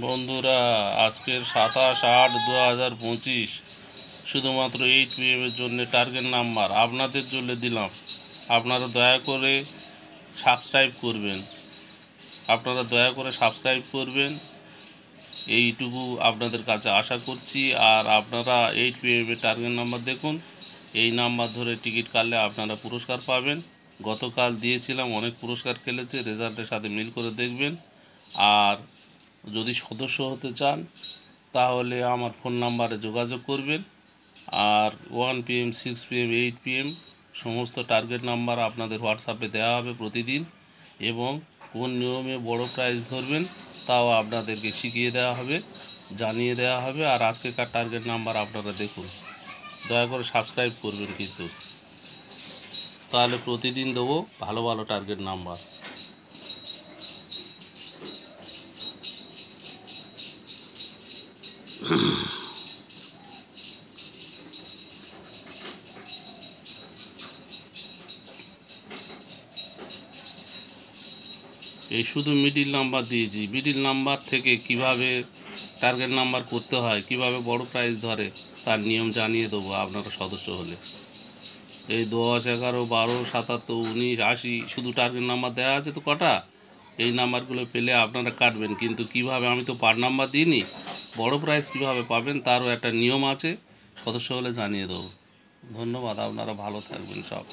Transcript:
বন্ধুরা, আজকের 27/8/2025 শুধুমাত্র 8 PM এর জন্য টার্গেট নাম্বার আপনাদের জন্য দিলাম। আপনারা দয়া করে সাবস্ক্রাইব করবেন এইটুকু আপনাদের কাছে আশা করছি। আর আপনারা 8 PM এর টার্গেট নাম্বার দেখুন, এই নাম্বার ধরে টিকিট কাটলে আপনারা পুরস্কার পাবেন। গতকাল দিয়েছিলাম, অনেক পুরস্কার খেলেছে, রেজাল্টের সাথে মিল করে দেখবেন। আর যদি সদস্য হতে চান তাহলে আমার ফোন নাম্বারে যোগাযোগ করবেন। আর 1 PM, 6 PM, 8 PM সমস্ত টার্গেট নাম্বার আপনাদের হোয়াটসঅ্যাপে দেওয়া হবে প্রতিদিন, এবং কোন নিয়মে বড় প্রাইজ ধরবেন তাও আপনাদেরকে শিখিয়ে দেওয়া হবে, জানিয়ে দেওয়া হবে। আর আজকেকার টার্গেট নাম্বার আপনারা দেখুন, দয়া করে সাবস্ক্রাইব করবেন কিন্তু, তাহলে প্রতিদিন দেবো ভালো ভালো টার্গেট নাম্বার। এই শুধু মিডিল নাম্বার দিয়েছি, মিডিল নাম্বার থেকে কিভাবে টার্গেট নাম্বার করতে হয়, কিভাবে বড় প্রাইজ ধরে তার নিয়ম জানিয়ে দেবো আপনারা সদস্য হলে। এই 10, 11, 12, 77, 19, 80 শুধু টার্গেট নাম্বার দেওয়া আছে তো কটা, এই নাম্বারগুলো পেলে আপনারা কাটবেন। কিন্তু কিভাবে, আমি তো পার নাম্বার দিইনি, বড় প্রাইজ কিভাবে পাবেন তারও একটা নিয়ম আছে, সদস্য হলে জানিয়ে দেবো। ধন্যবাদ, আপনারা ভালো থাকবেন সব।